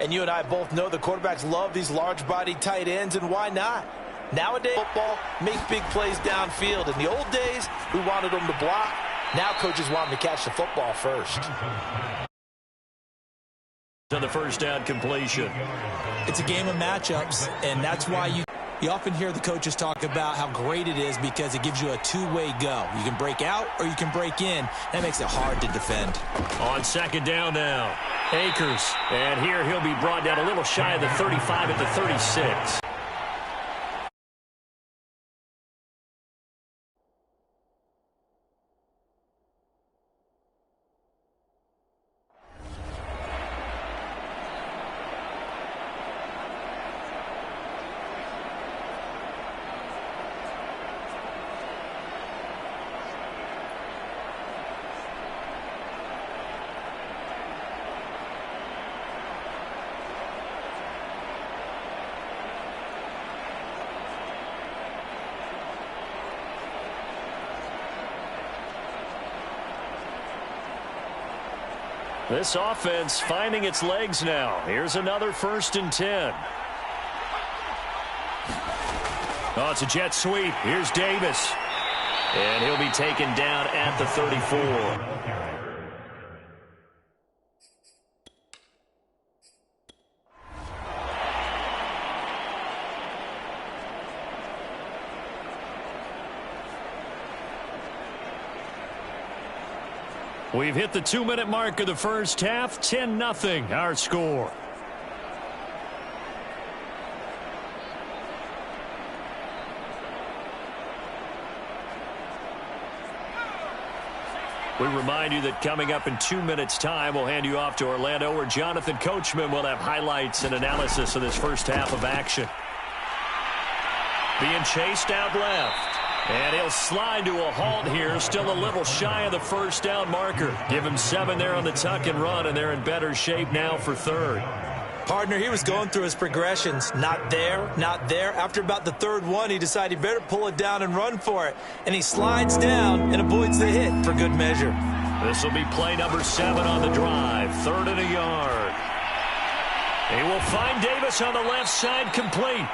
And you and I both know the quarterbacks love these large-bodied tight ends, and why not? Nowadays, football, make big plays downfield. In the old days, we wanted them to block. Now coaches want them to catch the football first. To the first down completion. It's a game of matchups, and that's why you often hear the coaches talk about how great it is because it gives you a two-way go. You can break out or you can break in. That makes it hard to defend. On second down now, Akers. And here he'll be brought down a little shy of the 35 at the 36. This offense finding its legs now. Here's another 1st and 10. Oh, it's a jet sweep. Here's Davis. And he'll be taken down at the 34. We've hit the 2-minute mark of the first half. 10-0 our score. We remind you that coming up in 2 minutes' time, we'll hand you off to Orlando, where Jonathan Coachman will have highlights and analysis of this first half of action. Being chased out left. And he'll slide to a halt here, still a little shy of the first down marker. Give him 7 there on the tuck and run, and they're in better shape now for 3rd. Partner, he was going through his progressions. Not there, not there. After about the 3rd one, he decided he better pull it down and run for it. And he slides down and avoids the hit for good measure. This will be play number 7 on the drive. 3rd and a yard. He will find Davis on the left side, complete.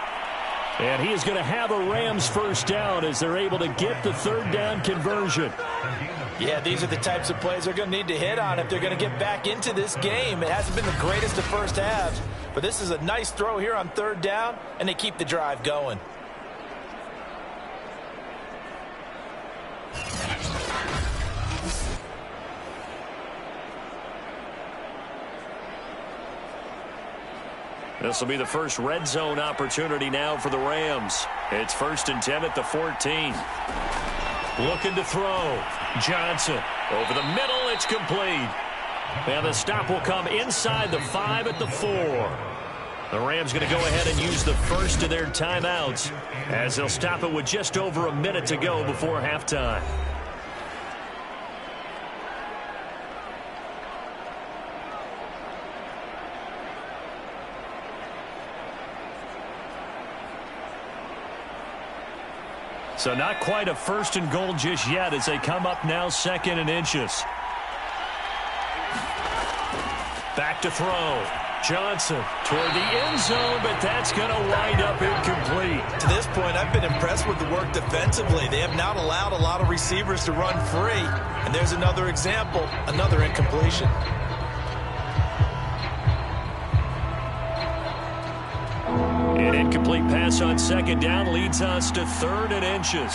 And he is going to have a Rams first down as they're able to get the 3rd down conversion. Yeah, these are the types of plays they're going to need to hit on if they're going to get back into this game. It hasn't been the greatest of first halves, but this is a nice throw here on 3rd down, and they keep the drive going. This will be the first red zone opportunity now for the Rams. It's 1st and 10 at the 14. Looking to throw. Johnson over the middle. It's complete. And the stop will come inside the 5 at the 4. The Rams going to go ahead and use the first of their timeouts as they'll stop it with just over a minute to go before halftime. So not quite a 1st and goal just yet as they come up now 2nd and inches. Back to throw. Johnson toward the end zone, but that's going to wind up incomplete. To this point, I've been impressed with the work defensively. They have not allowed a lot of receivers to run free. And there's another example, another incompletion. An incomplete pass on 2nd down leads us to 3rd and inches.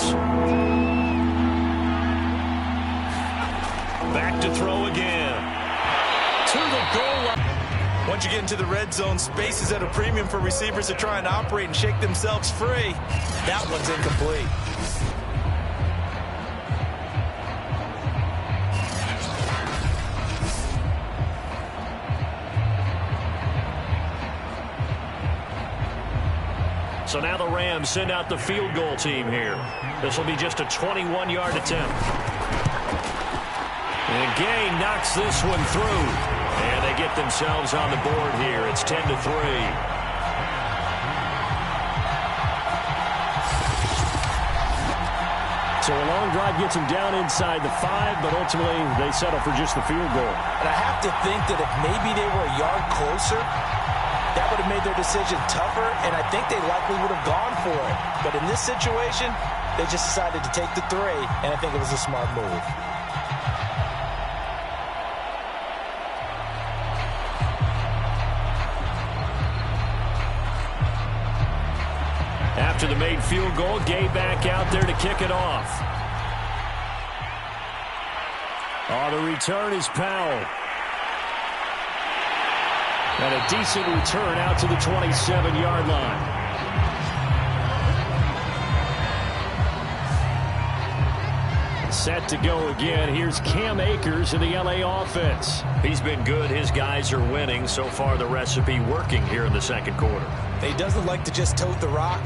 Back to throw again. To the goal line. Once you get into the red zone, space is at a premium for receivers to try and operate and shake themselves free. That one's incomplete. So now the Rams send out the field goal team here. This will be just a 21-yard attempt. And Gay knocks this one through. And they get themselves on the board here. It's 10-3. So a long drive gets them down inside the 5, but ultimately they settle for just the field goal. And I have to think that if maybe they were a yard closer, That would have made their decision tougher, and I think they likely would have gone for it. But in this situation, they just decided to take the 3, and I think it was a smart move. After the made field goal, Gay back out there to kick it off. On the return is Powell. And a decent return out to the 27-yard line. Set to go again. Here's Cam Akers in the LA offense. He's been good. His guys are winning. So far, the recipe working here in the second quarter. He doesn't like to just tote the rock.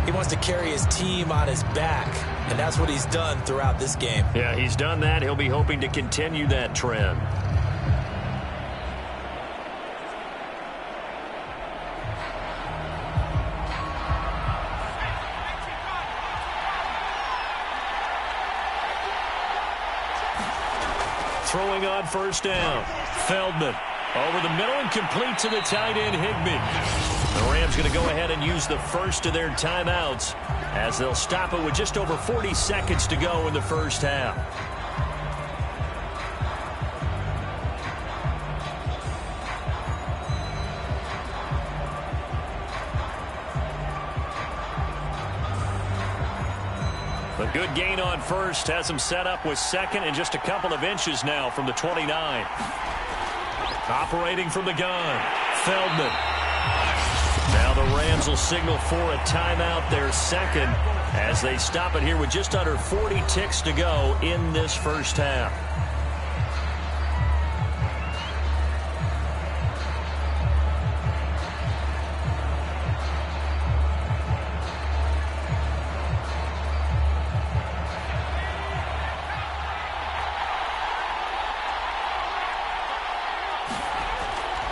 He wants to carry his team on his back, and that's what he's done throughout this game. Yeah, he's done that. He'll be hoping to continue that trend. Throwing on first down. Feldman over the middle and complete to the tight end, Higbee. The Rams going to go ahead and use the first of their timeouts as they'll stop it with just over 40 seconds to go in the first half. A good gain on first has them set up with second and just a couple of inches now from the 29. Operating from the gun, Feldman. Now the Rams will signal for a timeout, their second, as they stop it here with just under 40 ticks to go in this first half.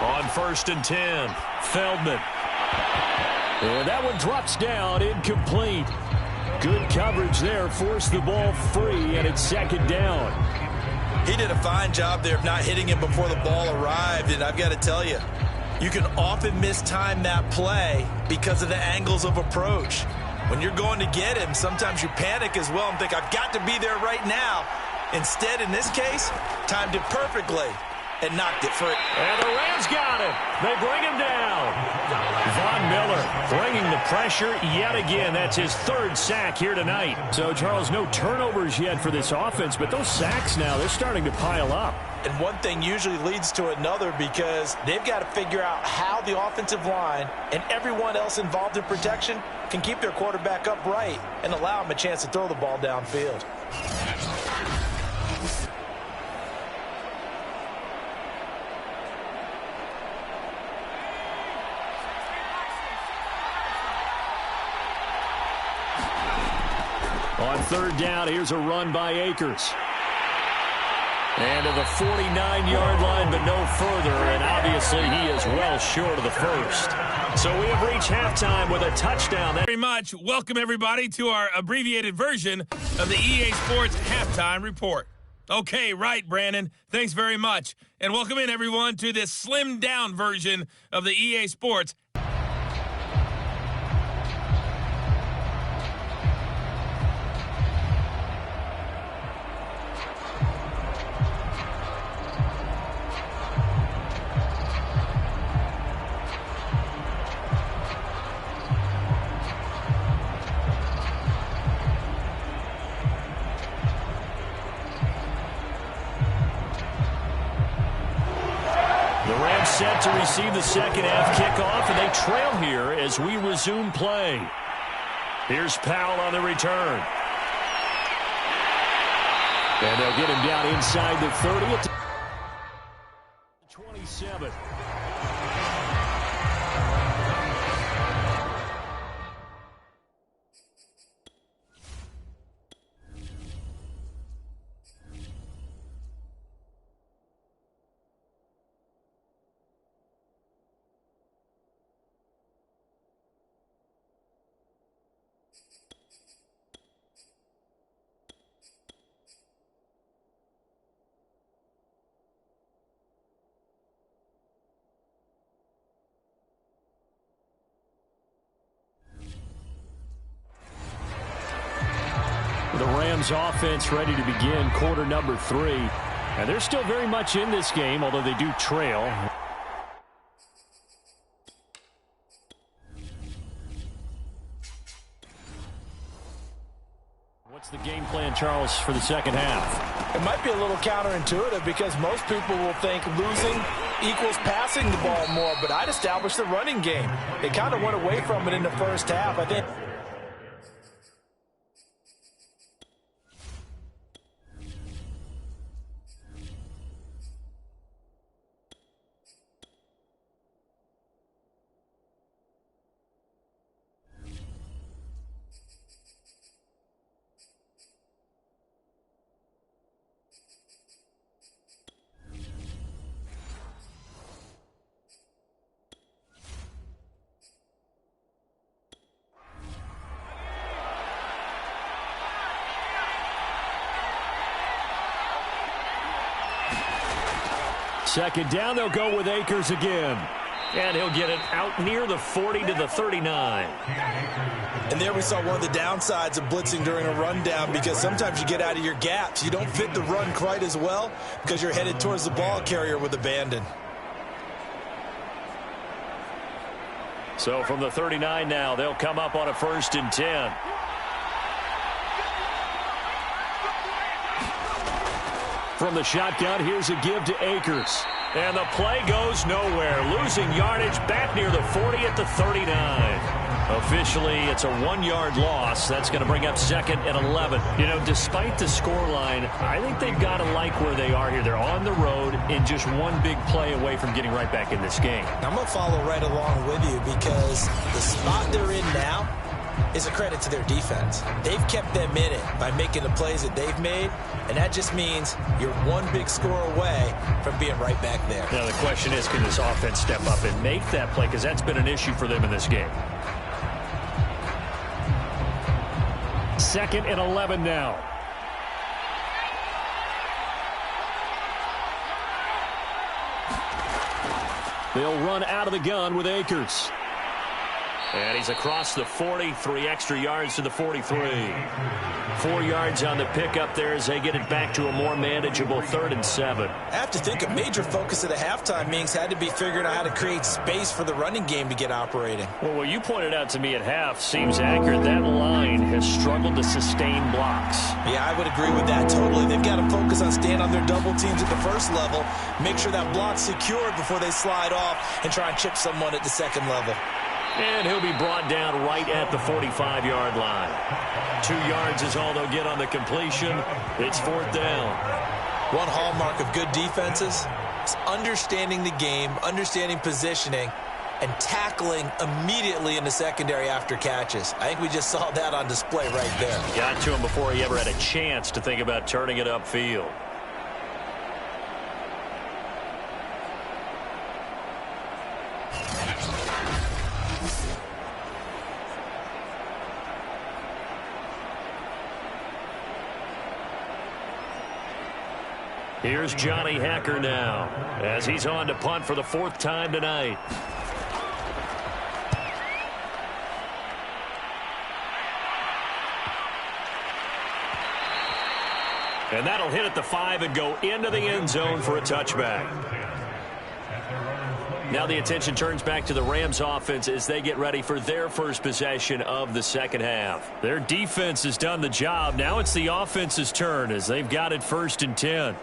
On first and 10, Feldman. And that one drops down, incomplete. Good coverage there, forced the ball free, and it's second down. He did a fine job there of not hitting him before the ball arrived, and I've got to tell you, you can often mistime that play because of the angles of approach. When you're going to get him, sometimes you panic as well and think, I've got to be there right now. Instead, in this case, timed it perfectly and knocked it free. And the Rams got him. They bring him down. Von Miller bringing the pressure yet again. That's his third sack here tonight. So, Charles, no turnovers yet for this offense, but those sacks now, they're starting to pile up. And one thing usually leads to another because they've got to figure out how the offensive line and everyone else involved in protection can keep their quarterback upright and allow him a chance to throw the ball downfield. On third down, here's a run by Akers. And to the 49-yard line, but no further, and obviously he is well short of the first. So we have reached halftime with a touchdown. Very much. Welcome, everybody, to our abbreviated version of the EA Sports Halftime Report. Okay, right, Brandon. Thanks very much. And welcome in, everyone, to this slimmed-down version of the EA Sports. Set to receive the second half kickoff, and they trail here as we resume play. Here's Powell on the return. And they'll get him down inside the 30 at the 27. Rams offense ready to begin quarter number 3. And they're still very much in this game, although they do trail. What's the game plan, Charles, for the second half? It might be a little counterintuitive because most people will think losing equals passing the ball more, but I'd establish the running game. They kind of went away from it in the first half, I think. Second down, they'll go with Akers again. And he'll get it out near the 40 to the 39. And there we saw one of the downsides of blitzing during a rundown, because sometimes you get out of your gaps. You don't fit the run quite as well because you're headed towards the ball carrier with abandon. So from the 39 now, they'll come up on a 1st and 10. From the shotgun, here's a give to Akers. And the play goes nowhere. Losing yardage back near the 40 at the 39. Officially, it's a 1-yard loss. That's going to bring up 2nd and 11. You know, despite the scoreline, I think they've got to like where they are here. They're on the road and just one big play away from getting right back in this game. I'm going to follow right along with you, because the spot they're in now is a credit to their defense. They've kept them in it by making the plays that they've made, and that just means you're one big score away from being right back there. Now the question is, can this offense step up and make that play? Because that's been an issue for them in this game. 2nd and 11 now. They'll run out of the gun with Akers. And he's across the 40, 3 extra yards to the 43. 4 yards on the pickup there as they get it back to a more manageable 3rd and 7. I have to think a major focus of the halftime meetings had to be figuring out how to create space for the running game to get operating. Well, what you pointed out to me at half seems accurate. That line has struggled to sustain blocks. Yeah, I would agree with that totally. They've got to focus on staying on their double teams at the first level, make sure that block's secured before they slide off and try and chip someone at the second level. And he'll be brought down right at the 45-yard line. 2 yards is all they'll get on the completion. It's 4th down. One hallmark of good defenses is understanding the game, understanding positioning, and tackling immediately in the secondary after catches. I think we just saw that on display right there. Got to him before he ever had a chance to think about turning it upfield. Here's Johnny Hacker now as he's on to punt for the 4th time tonight. And that'll hit at the 5 and go into the end zone for a touchback. Now the attention turns back to the Rams offense as they get ready for their first possession of the second half. Their defense has done the job. Now it's the offense's turn as they've got it 1st and 10.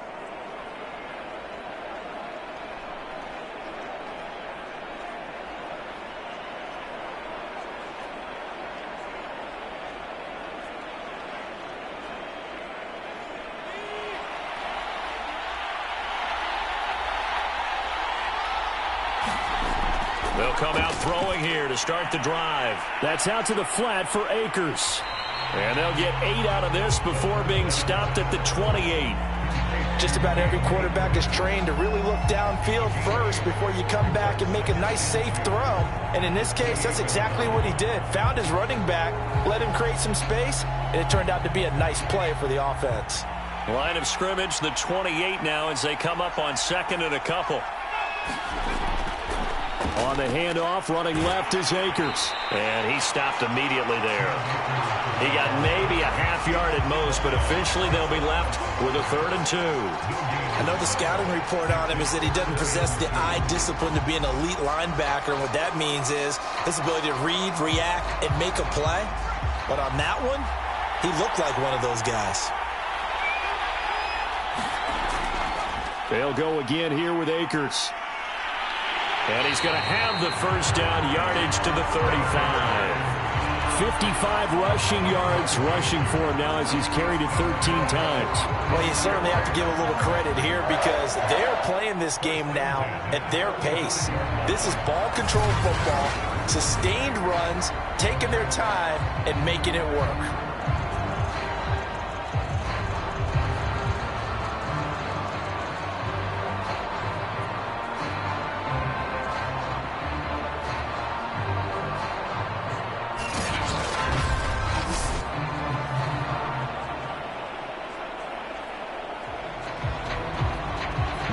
They'll come out throwing here to start the drive. That's out to the flat for Akers. And they'll get 8 out of this before being stopped at the 28. Just about every quarterback is trained to really look downfield first before you come back and make a nice, safe throw. And in this case, that's exactly what he did. Found his running back, let him create some space, and it turned out to be a nice play for the offense. Line of scrimmage, the 28 now as they come up on 2nd and a couple. On the handoff, running left is Akers. And he stopped immediately there. He got maybe a half yard at most, but officially they'll be left with a 3rd and 2. I know the scouting report on him is that he doesn't possess the eye discipline to be an elite linebacker. And what that means is his ability to read, react, and make a play. But on that one, he looked like one of those guys. They'll go again here with Akers. And he's going to have the first down, yardage to the 35. 55 rushing yards rushing for him now as he's carried it 13 times. Well, you certainly have to give a little credit here because they're playing this game now at their pace. This is ball control football, sustained runs, taking their time and making it work.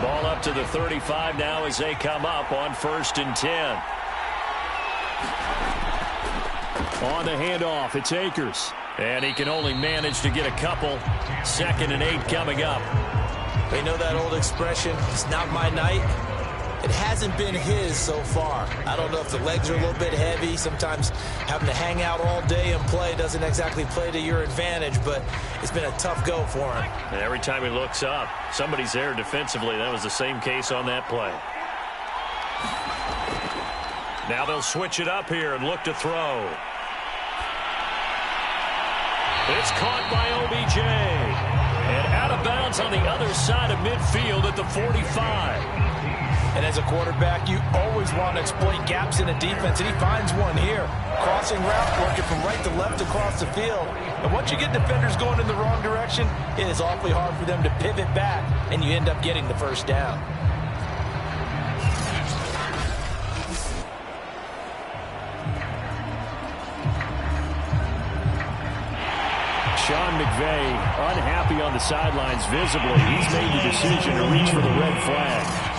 Ball up to the 35 now as they come up on 1st and 10. On the handoff, it's Akers. And he can only manage to get a couple. 2nd and 8 coming up. They know that old expression, it's not my night. It hasn't been his so far. I don't know if the legs are a little bit heavy. Sometimes having to hang out all day and play doesn't exactly play to your advantage, but it's been a tough go for him. And every time he looks up, somebody's there defensively. That was the same case on that play. Now they'll switch it up here and look to throw. It's caught by OBJ. And out of bounds on the other side of midfield at the 45. And as a quarterback, you always want to exploit gaps in a defense, and he finds one here. Crossing route, working from right to left across the field. And once you get defenders going in the wrong direction, it is awfully hard for them to pivot back, and you end up getting the first down. Sean McVay unhappy on the sidelines visibly. He's made the decision to reach for the red flag.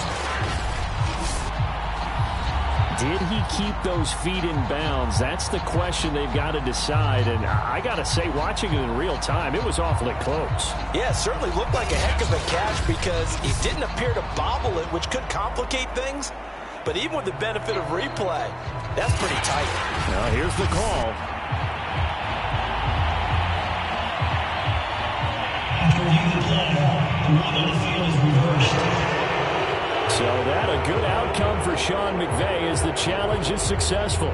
Did he keep those feet in bounds? That's the question they've got to decide. And I got to say, watching it in real time, it was awfully close. Yeah, it certainly looked like a heck of a catch because he didn't appear to bobble it, which could complicate things. But even with the benefit of replay, that's pretty tight. Now here's the call. After the play, the run on the field is reversed. So that a good outcome for Sean McVay as the challenge is successful.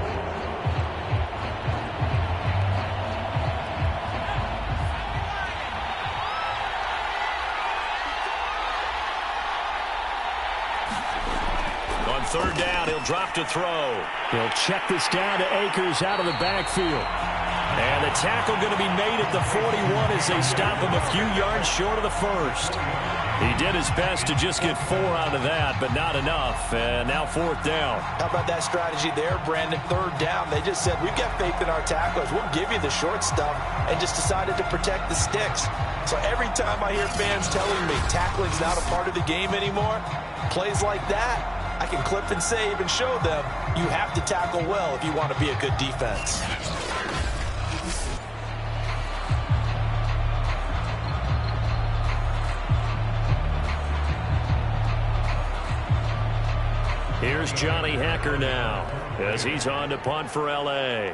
On 3rd down, he'll drop to throw. He'll check this down to Akers out of the backfield. And the tackle going to be made at the 41 as they stop him a few yards short of the first. He did his best to just get 4 out of that, but not enough. And now 4th down. How about that strategy there, Brandon? 3rd down. They just said, we've got faith in our tacklers. We'll give you the short stuff, and just decided to protect the sticks. So every time I hear fans telling me tackling's not a part of the game anymore, plays like that, I can clip and save and show them you have to tackle well if you want to be a good defense. Here's Johnny Hacker now as he's on to punt for L.A. A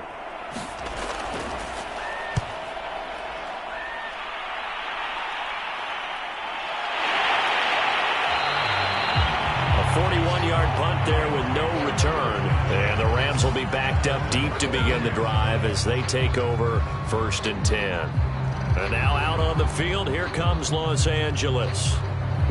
41-yard punt there with no return. And the Rams will be backed up deep to begin the drive as they take over 1st and 10. And now out on the field, here comes Los Angeles.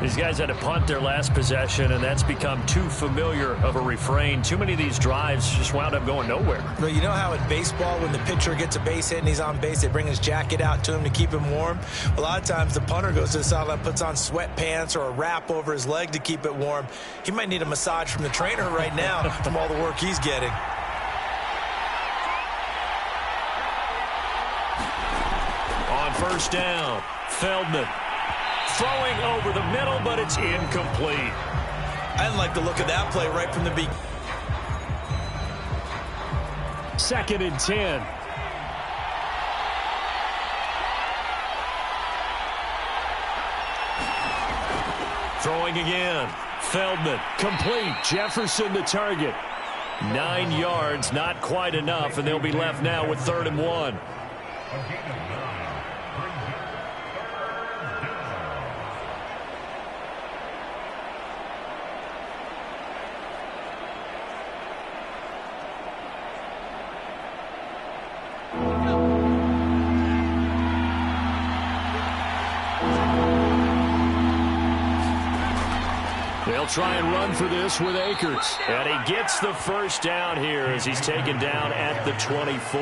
These guys had to punt their last possession, and that's become too familiar of a refrain. Too many of these drives just wound up going nowhere. Well, you know how in baseball, when the pitcher gets a base hit and he's on base, they bring his jacket out to him to keep him warm? A lot of times the punter goes to the sideline, puts on sweatpants or a wrap over his leg to keep it warm. He might need a massage from the trainer right now from all the work he's getting. On 1st down, Feldman. Throwing over the middle, but it's incomplete. I didn't like the look of that play right from the beginning. 2nd and 10. Throwing again. Feldman, complete. Jefferson the target. 9 yards, not quite enough, and they'll be left now with 3rd and 1. They'll try and run for this with Akers. And he gets the first down here as he's taken down at the 24.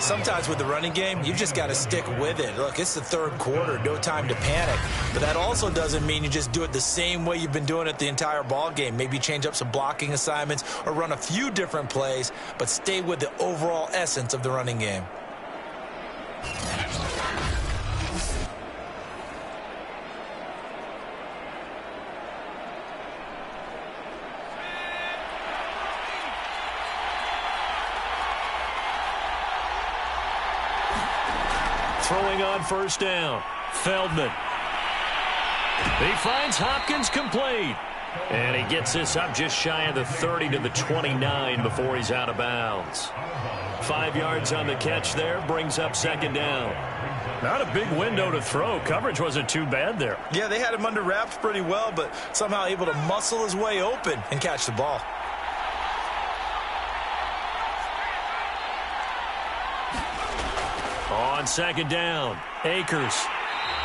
Sometimes with the running game, you just got to stick with it. Look, it's the 3rd quarter, no time to panic. But that also doesn't mean you just do it the same way you've been doing it the entire ball game. Maybe change up some blocking assignments or run a few different plays, but stay with the overall essence of the running game. Throwing on 1st down. Feldman. He finds Hopkins complete. And he gets this up just shy of the 30 to the 29 before he's out of bounds. 5 yards on the catch there. Brings up 2nd down. Not a big window to throw. Coverage wasn't too bad there. Yeah, they had him under wraps pretty well, but somehow able to muscle his way open and catch the ball. On 2nd down, Akers.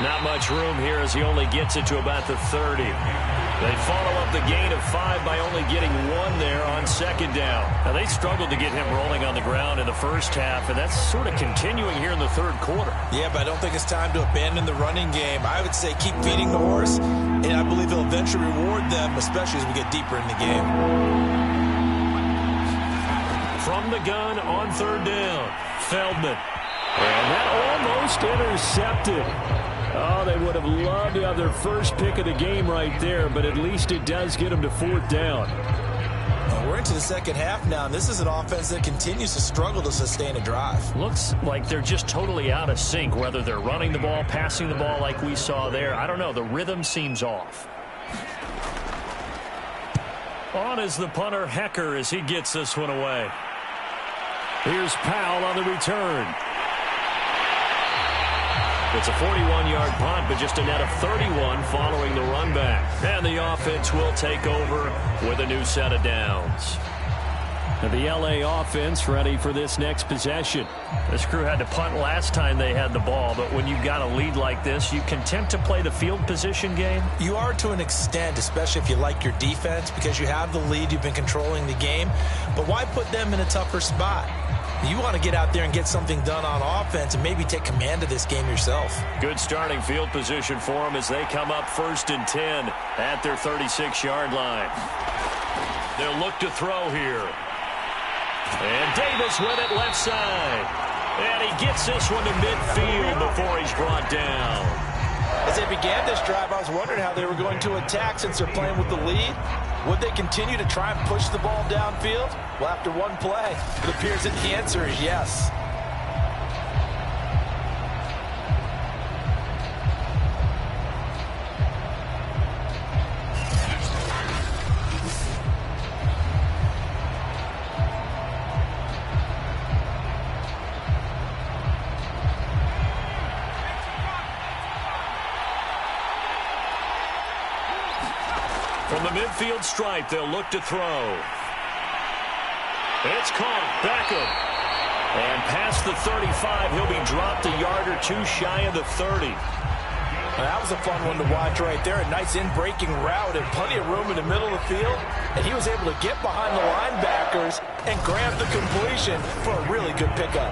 Not much room here as he only gets it to about the 30. They follow up the gain of 5 by only getting 1 there on 2nd down. Now, they struggled to get him rolling on the ground in the first half, and that's sort of continuing here in the 3rd quarter. Yeah, but I don't think it's time to abandon the running game. I would say keep feeding the horse, and I believe he'll eventually reward them, especially as we get deeper in the game. From the gun on 3rd down, Feldman. And that almost intercepted. Oh, they would have loved to have their first pick of the game right there, but at least it does get them to 4th down. Well, we're into the 2nd half now, and this is an offense that continues to struggle to sustain a drive. Looks like they're just totally out of sync, whether they're running the ball, passing the ball like we saw there. I don't know. The rhythm seems off. On is the punter, Hecker, as he gets this one away. Here's Powell on the return. It's a 41-yard punt, but just a net of 31 following the run back. And the offense will take over with a new set of downs. And the L.A. offense ready for this next possession. This crew had to punt last time they had the ball, but when you've got a lead like this, you content to play the field position game? You are to an extent, especially if you like your defense, because you have the lead, you've been controlling the game. But why put them in a tougher spot? You want to get out there and get something done on offense and maybe take command of this game yourself. Good starting field position for them as they come up 1st and 10 at their 36-yard line. They'll look to throw here. And Davis with it left side. And he gets this one to midfield before he's brought down. As they began this drive, I was wondering how they were going to attack since they're playing with the lead. Would they continue to try and push the ball downfield? Well, after one play, it appears that the answer is yes. From the midfield stripe, they'll look to throw. It's caught. Beckham. And past the 35, he'll be dropped a yard or two shy of the 30. That was a fun one to watch right there. A nice in-breaking route and plenty of room in the middle of the field. And he was able to get behind the linebackers and grab the completion for a really good pickup.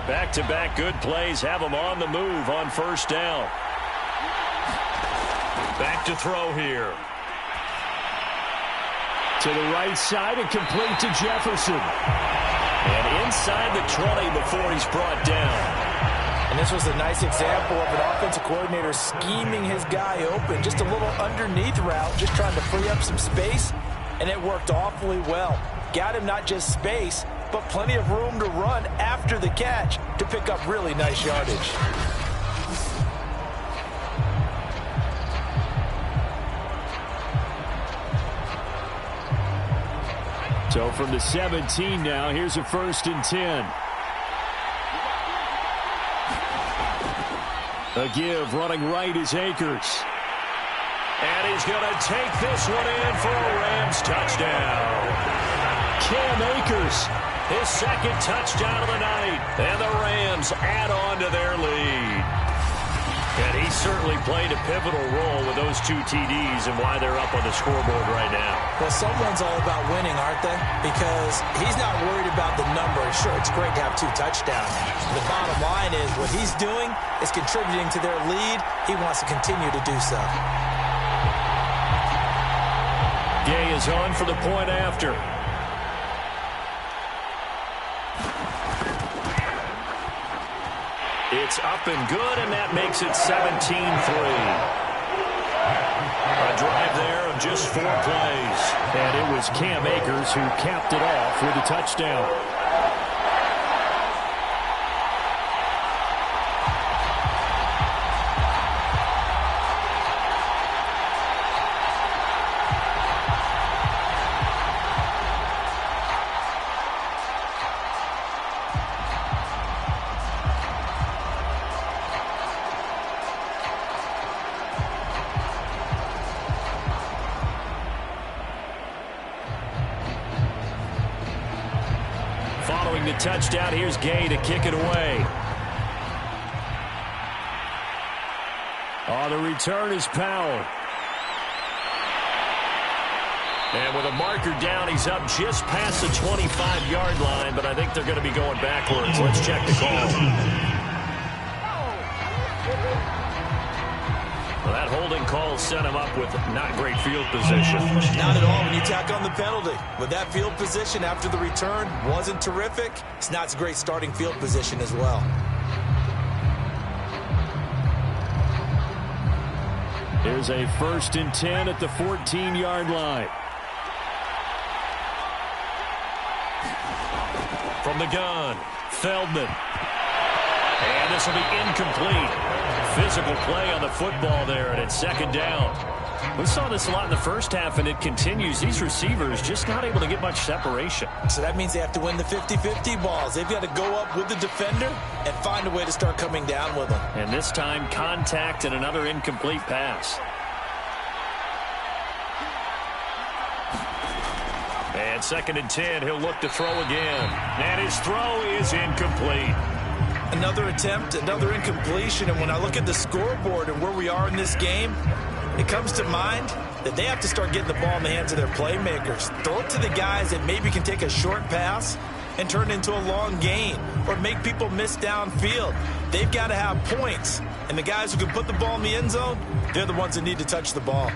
Back-to-back good plays have them on the move on 1st down. Back to throw here. To the right side and complete to Jefferson. And inside the 20 before he's brought down. And this was a nice example of an offensive coordinator scheming his guy open. Just a little underneath route, just trying to free up some space, and it worked awfully well. Got him not just space, but plenty of room to run after the catch to pick up really nice yardage. So from the 17 now, here's a 1st and 10. A give, running right is Akers. And he's going to take this one in for a Rams touchdown. Cam Akers, his 2nd touchdown of the night. And the Rams add on to their lead. And he certainly played a pivotal role with those 2 TDs and why they're up on the scoreboard right now. Well, someone's all about winning, aren't they? Because he's not worried about the numbers. Sure, it's great to have 2 touchdowns. The bottom line is what he's doing is contributing to their lead. He wants to continue to do so. Gay is on for the point after. It's up and good, and that makes it 17-3. A drive there of just 4 plays. And it was Cam Akers who capped it off with a touchdown. Following the touchdown, here's Gay to kick it away. On the return is Powell. And with a marker down, he's up just past the 25-yard line, but I think they're going to be going backwards. Let's check the call. Well, that holding call set him up with not great field position. Not at all when you tack on the penalty. With that field position after the return wasn't terrific. It's not a great starting field position as well. There's a 1st and 10 at the 14-yard line. From the gun, Feldman. And this will be incomplete. Physical play on the football there, and it's 2nd down. We saw this a lot in the first half, and it continues. These receivers just not able to get much separation. So that means they have to win the 50-50 balls. They've got to go up with the defender and find a way to start coming down with them. And this time, contact and another incomplete pass. And 2nd and 10, he'll look to throw again. And his throw is incomplete. Another attempt, another incompletion, and when I look at the scoreboard and where we are in this game, it comes to mind that they have to start getting the ball in the hands of their playmakers. Throw it to the guys that maybe can take a short pass and turn it into a long gain or make people miss downfield. They've got to have points, and the guys who can put the ball in the end zone, they're the ones that need to touch the ball.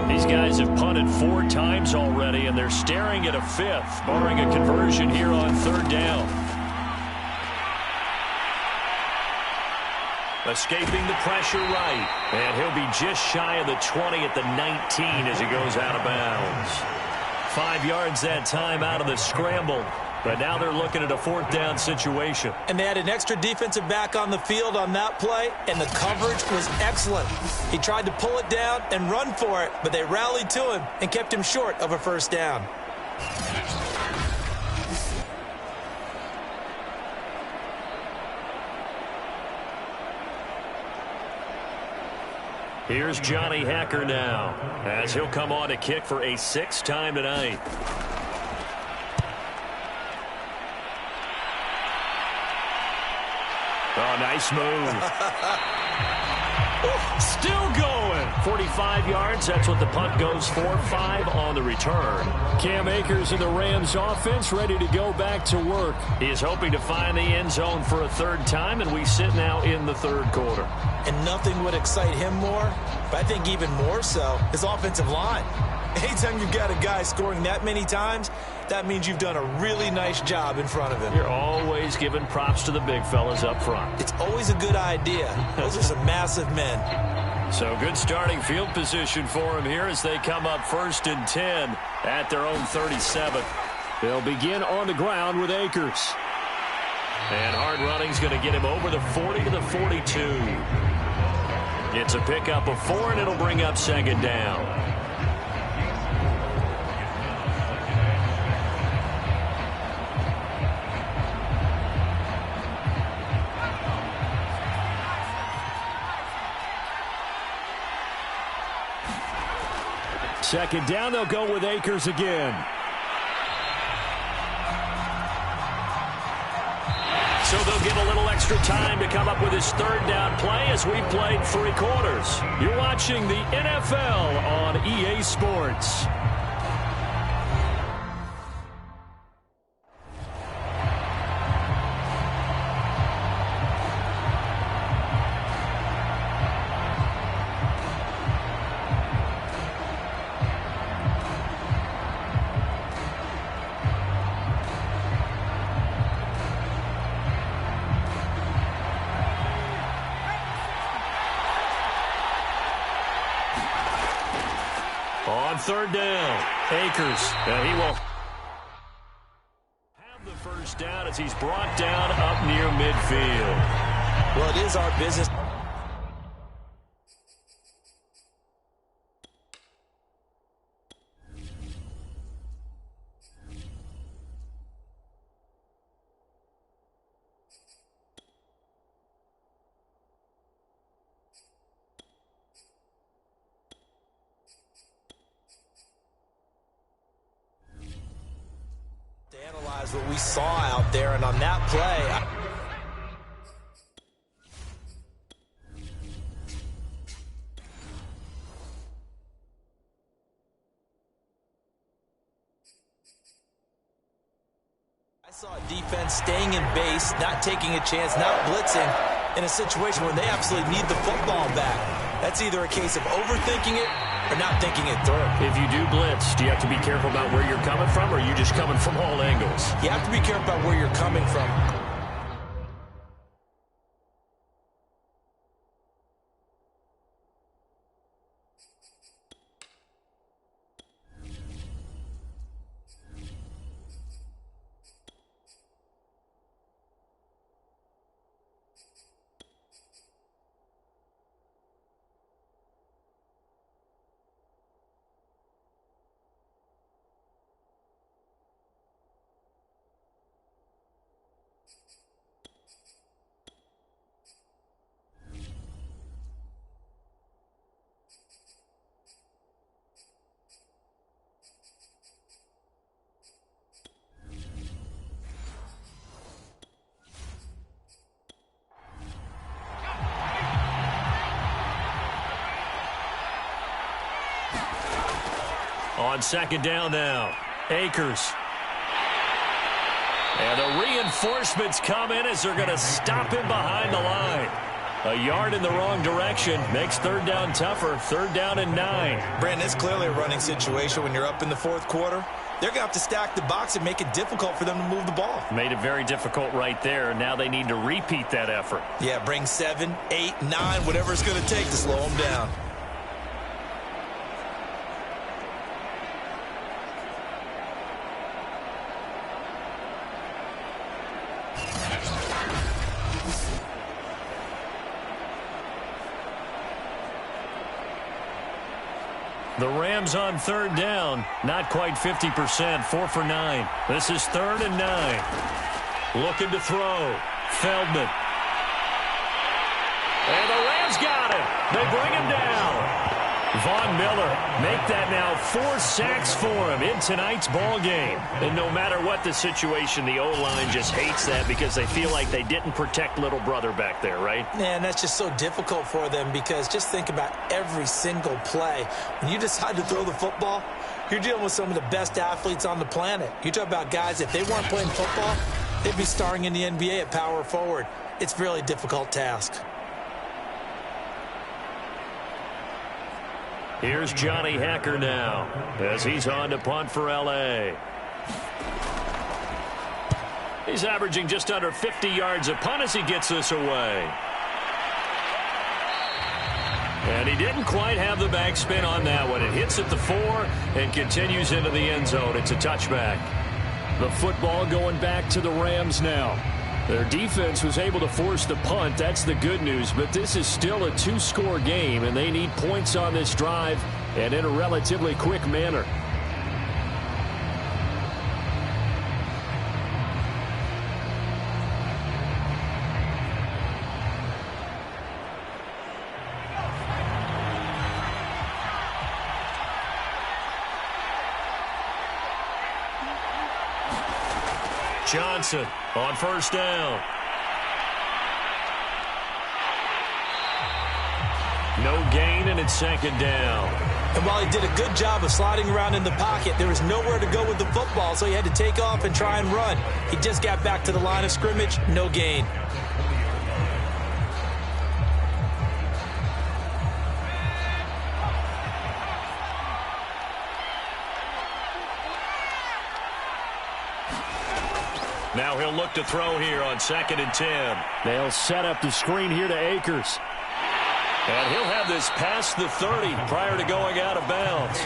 These guys have punted 4 times already, and they're staring at a 5th, barring a conversion here on 3rd down. Escaping the pressure right. And he'll be just shy of the 20 at the 19 as he goes out of bounds. 5 yards that time out of the scramble. But now they're looking at a 4th down situation. And they had an extra defensive back on the field on that play, and the coverage was excellent. He tried to pull it down and run for it, but they rallied to him and kept him short of a 1st down. Here's Johnny Hacker now, as he'll come on to kick for a 6th time tonight. Oh, nice move. Still going. 45 yards, that's what the punt goes for. 5 on the return. Cam Akers and the Rams offense ready to go back to work. He is hoping to find the end zone for a 3rd time, and we sit now in the 3rd quarter. And nothing would excite him more, but I think even more so, his offensive line. Anytime you've got a guy scoring that many times, that means you've done a really nice job in front of him. You're always giving props to the big fellas up front. It's always a good idea. Those are some massive men. So good starting field position for him here as they come up 1st and 10 at their own 37. They'll begin on the ground with Akers. And hard running's going to get him over the 40 to the 42. It's a pickup of 4, and it'll bring up 2nd down. Second down, they'll go with Akers again. So they'll get a little extra time to come up with his 3rd down play as we played 3 quarters. You're watching the NFL on EA Sports. On 3rd down, Akers, and he will have the 1st down as he's brought down up near midfield. Well, it is our business. Analyze what we saw out there, and on that play, I saw a defense staying in base, not taking a chance, not blitzing in a situation where they absolutely need the football back. That's either a case of overthinking it or not thinking it through. If you do blitz, do you have to be careful about where you're coming from, or are you just coming from all angles? You have to be careful about where you're coming from. On 2nd down now, Akers. And the reinforcements come in as they're going to stop him behind the line. A yard in the wrong direction makes 3rd down tougher. 3rd down and 9. Brandon, it's clearly a running situation when you're up in the 4th quarter. They're going to have to stack the box and make it difficult for them to move the ball. Made it very difficult right there. Now they need to repeat that effort. Yeah, bring 7, 8, 9, whatever it's going to take to slow them down. The Rams on 3rd down, not quite 50%, 4 for 9. This is 3rd and 9. Looking to throw. Feldman. And the Rams got him. They bring him down. Von Miller make that now 4 sacks for him in tonight's ball game. And no matter what the situation, the O-line just hates that because they feel like they didn't protect little brother back there, right? Man, that's just so difficult for them because just think about every single play. When you decide to throw the football, you're dealing with some of the best athletes on the planet. You talk about guys, if they weren't playing football, they'd be starring in the NBA at power forward. It's a really difficult task. Here's Johnny Hacker now as he's on to punt for L.A. He's averaging just under 50 yards a punt as he gets this away. And he didn't quite have the backspin on that one. It hits at the 4 and continues into the end zone. It's a touchback. The football going back to the Rams now. Their defense was able to force the punt. That's the good news. But this is still a 2-score game, and they need points on this drive and in a relatively quick manner. Johnson on first down. No gain, and it's second down. And while he did a good job of sliding around in the pocket, there was nowhere to go with the football, so he had to take off and try and run. He just got back to the line of scrimmage, no gain. Now he'll look to throw here on 2nd and 10. They'll set up the screen here to Akers. And he'll have this past the 30 prior to going out of bounds.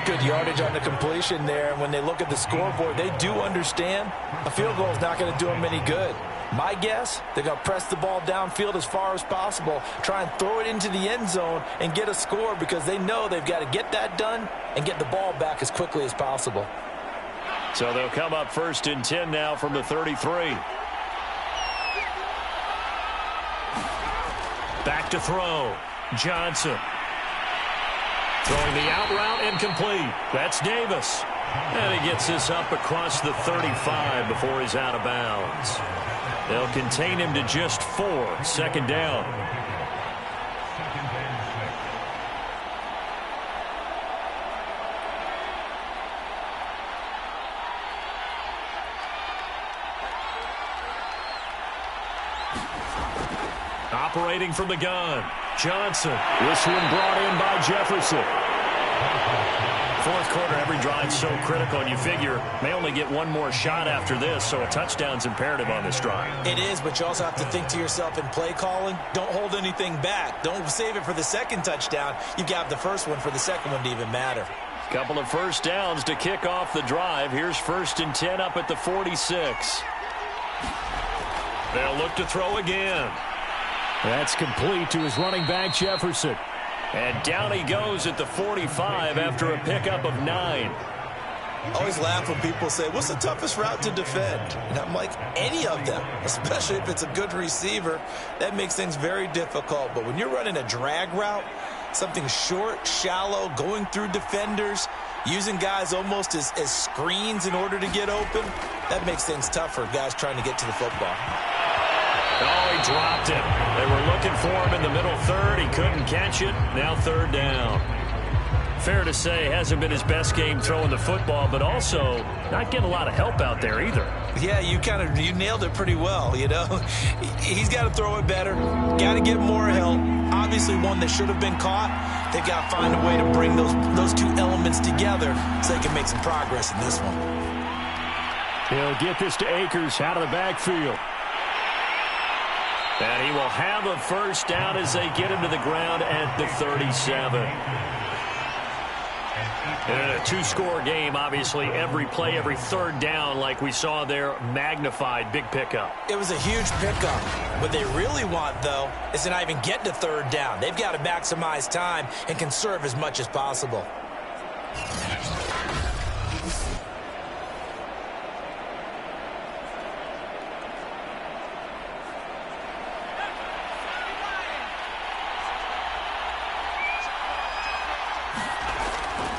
Good yardage on the completion there. And when they look at the scoreboard, they do understand a field goal is not going to do them any good. My guess, they're going to press the ball downfield as far as possible, try and throw it into the end zone and get a score because they know they've got to get that done and get the ball back as quickly as possible. So they'll come up 1st and 10 now from the 33. Back to throw. Johnson. Throwing the out route incomplete. That's Davis. And he gets this up across the 35 before he's out of bounds. They'll contain him to just 4. 2nd down. Operating from the gun. Johnson. This one brought in by Jefferson. 4th quarter, every drive so critical, and you figure may only get one more shot after this, so a touchdown's imperative on this drive. It is, but you also have to think to yourself in play calling, don't hold anything back. Don't save it for the second touchdown. You've got the first one for the second one to even matter. Couple of first downs to kick off the drive. Here's 1st and 10 up at the 46. They'll look to throw again. That's complete to his running back, Jefferson. And down he goes at the 45 after a pickup of 9. I always laugh when people say, what's the toughest route to defend? And I'm like, any of them, especially if it's a good receiver. That makes things very difficult. But when you're running a drag route, something short, shallow, going through defenders, using guys almost as screens in order to get open, that makes things tougher, guys trying to get to the football. Oh, he dropped it. They were looking for him in the middle third. He couldn't catch it. Now 3rd down. Fair to say, hasn't been his best game throwing the football, but also not getting a lot of help out there either. Yeah, you nailed it pretty well, you know. He's got to throw it better. Got to get more help. Obviously one that should have been caught. They've got to find a way to bring those two elements together so they can make some progress in this one. He'll get this to Akers out of the backfield. And he will have a first down as they get him to the ground at the 37. And in a 2-score game, obviously, every play, every 3rd down, like we saw there, magnified, big pickup. It was a huge pickup. What they really want, though, is to not even get to 3rd down. They've got to maximize time and conserve as much as possible.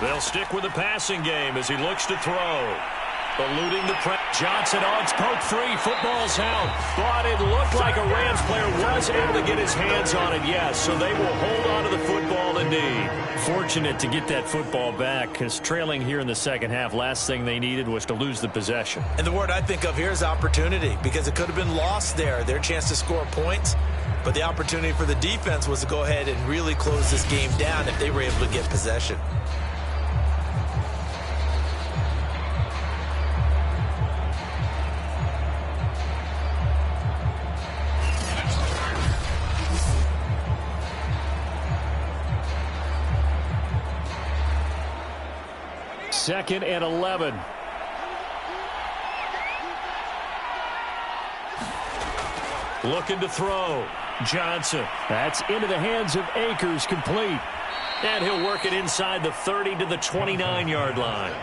They'll stick with the passing game as he looks to throw. Eluding the press. Johnson on poke free. Football's out. But it looked like a Rams player was able to get his hands on it, yes. So they will hold on to the football indeed. Fortunate to get that football back because trailing here in the second half, last thing they needed was to lose the possession. And the word I think of here is opportunity because it could have been lost there. Their chance to score points. But the opportunity for the defense was to go ahead and really close this game down if they were able to get possession. 2nd and 11. Looking to throw. Johnson. That's into the hands of Akers, complete. And he'll work it inside the 30 to the 29-yard line.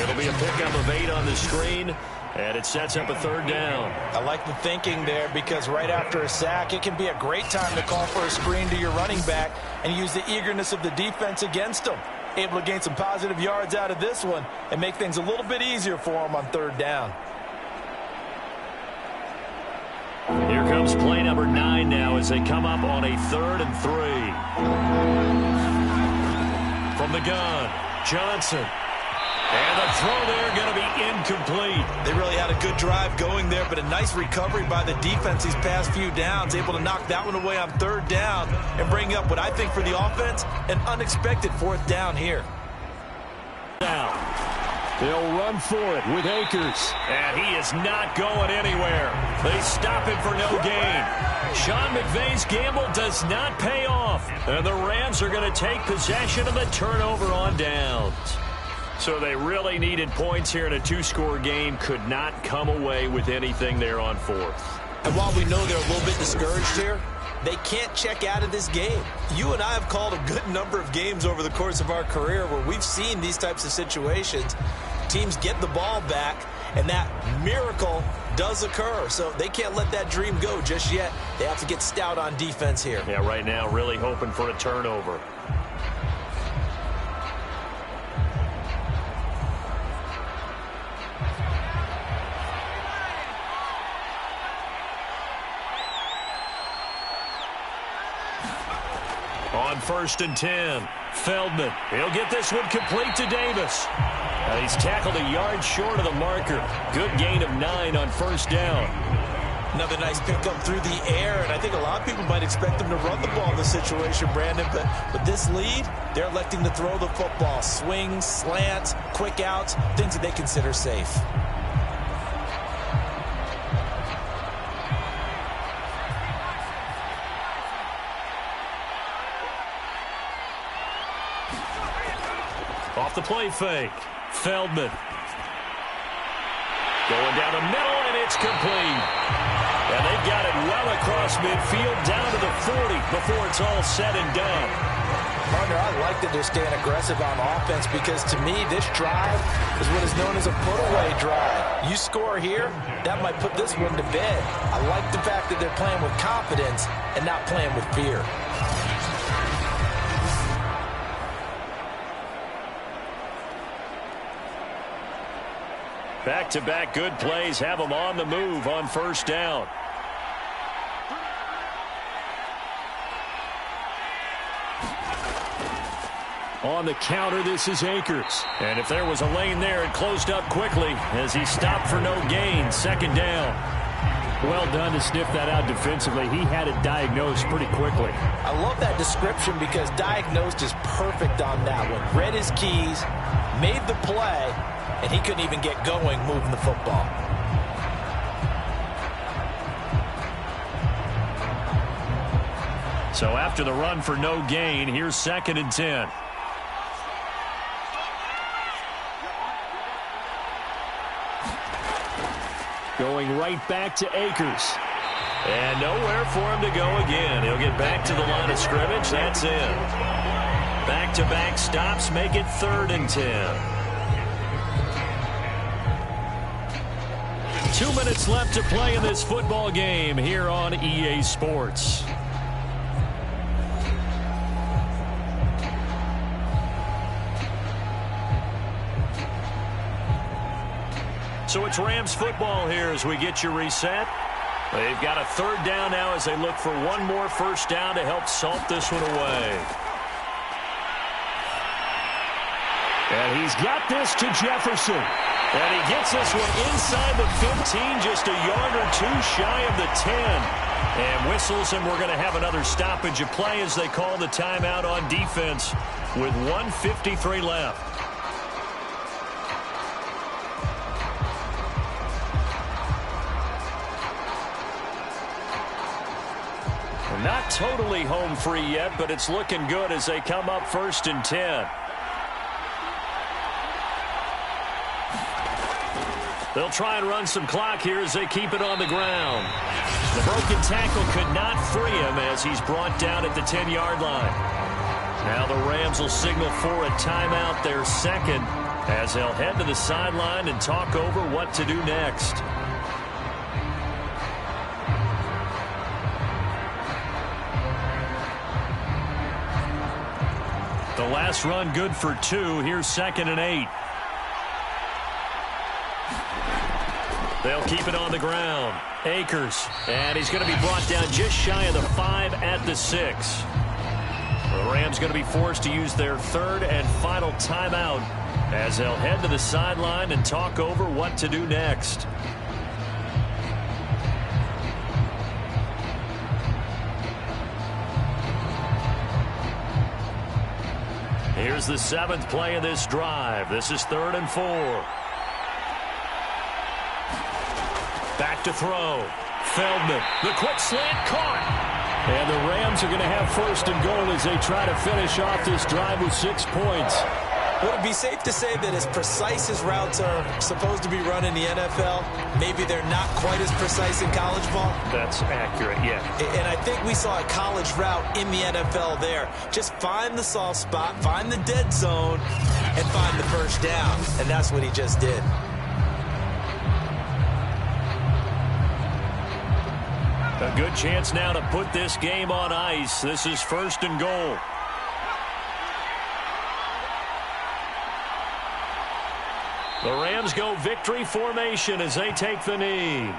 It'll be a pickup of 8 on the screen, and it sets up a 3rd down. I like the thinking there because right after a sack, it can be a great time to call for a screen to your running back and use the eagerness of the defense against them. Able to gain some positive yards out of this one and make things a little bit easier for them on 3rd down. Here comes play number 9 now as they come up on a 3rd and 3. From the gun, Johnson. And the throw there going to be incomplete. They really had a good drive going there, but a nice recovery by the defense these past few downs, able to knock that one away on 3rd down and bring up what I think for the offense, an unexpected 4th down here. Now, they'll run for it with Akers. And he is not going anywhere. They stop him for no gain. Sean McVay's gamble does not pay off. And the Rams are going to take possession of the turnover on downs. So they really needed points here in a 2-score game. Could not come away with anything there on 4th. And while we know they're a little bit discouraged here, they can't check out of this game. You and I have called a good number of games over the course of our career where we've seen these types of situations. Teams get the ball back, and that miracle does occur. So they can't let that dream go just yet. They have to get stout on defense here. Yeah, right now really hoping for a turnover. On 1st and 10, Feldman. He'll get this one complete to Davis. He's tackled a yard short of the marker. Good gain of 9 on 1st down. Another nice pickup through the air, and I think a lot of people might expect them to run the ball in this situation, Brandon, but with this lead, they're electing to throw the football. Swings, slants, quick outs, things that they consider safe. Off the play fake. Feldman. Going down the middle, and it's complete. And they've got it well across midfield, down to the 40 before it's all said and done. Partner, I like that they're staying aggressive on offense because, to me, this drive is what is known as a put-away drive. You score here, that might put this one to bed. I like the fact that they're playing with confidence and not playing with fear. Back-to-back good plays have them on the move on 1st down. On the counter, this is Akers. And if there was a lane there, it closed up quickly as he stopped for no gain. 2nd down. Well done to sniff that out defensively. He had it diagnosed pretty quickly. I love that description because diagnosed is perfect on that one. Read his keys, made the play, and he couldn't even get going moving the football. So after the run for no gain, here's 2nd and 10. Going right back to Akers. And nowhere for him to go again. He'll get back to the line of scrimmage. That's it. Back-to-back stops make it 3rd and 10. 2 minutes left to play in this football game here on EA Sports. So it's Rams football here as we get you reset. They've got a 3rd down now as they look for one more 1st down to help salt this one away. And he's got this to Jefferson. And he gets this one inside the 15, just a yard or 2 shy of the 10. And whistles, and we're going to have another stoppage of play as they call the timeout on defense with 1:53 left. Not totally home free yet, but it's looking good as they come up 1st and 10. They'll try and run some clock here as they keep it on the ground. The broken tackle could not free him as he's brought down at the 10-yard line. Now the Rams will signal for a timeout, their second, as they'll head to the sideline and talk over what to do next. The last run good for 2. Here's 2nd and 8. They'll keep it on the ground. Akers, and he's going to be brought down just shy of the 5 at the 6. The Rams going to be forced to use their 3rd and final timeout as they'll head to the sideline and talk over what to do next. Here's the 7th play of this drive. This is 3rd and 4. Back to throw. Feldman, the quick slant caught. And the Rams are going to have 1st and goal as they try to finish off this drive with 6 points. Would it be safe to say that as precise as routes are supposed to be run in the NFL, maybe they're not quite as precise in college ball? That's accurate, yeah. And I think we saw a college route in the NFL there. Just find the soft spot, find the dead zone, and find the first down. And that's what he just did. A good chance now to put this game on ice. This is 1st and goal. The Rams go victory formation as they take the knee.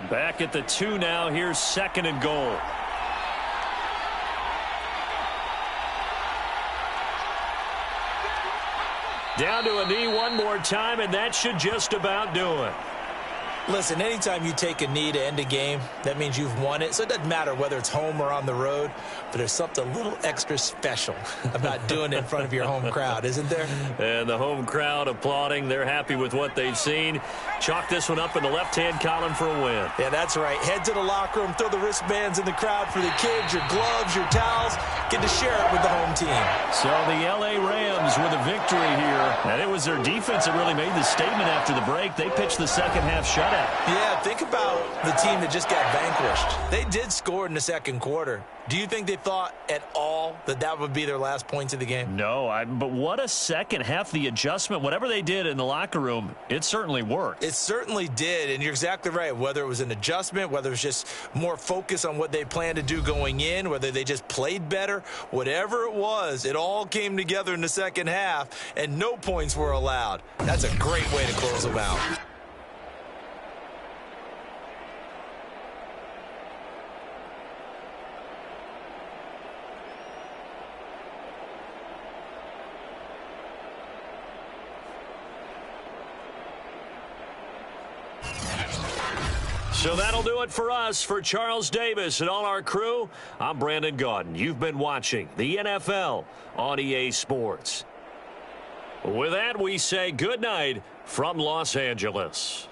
Back at the 2 now. Here's 2nd and goal. Down to a knee one more time, and that should just about do it. Listen, anytime you take a knee to end a game, that means you've won it. So it doesn't matter whether it's home or on the road, but there's something a little extra special about doing it in front of your home crowd, isn't there? And the home crowd applauding. They're happy with what they've seen. Chalk this one up in the left-hand column for a win. Yeah, that's right. Head to the locker room, throw the wristbands in the crowd for the kids, your gloves, your towels. Get to share it with the home team. So the L.A. Rams with a victory here. And it was their defense that really made the statement after the break. They pitched the second half shutout. Yeah, think about the team that just got vanquished. They did score in the second quarter. Do you think they thought at all that that would be their last points of the game? No, but what a second half. The adjustment, whatever they did in the locker room, it certainly worked. It certainly did, and you're exactly right. Whether it was an adjustment, whether it was just more focus on what they planned to do going in, whether they just played better, whatever it was, it all came together in the second half, and no points were allowed. That's a great way to close them out. So that'll do it for us. For Charles Davis and all our crew, I'm Brandon Gaudin. You've been watching the NFL on EA Sports. With that, we say good night from Los Angeles.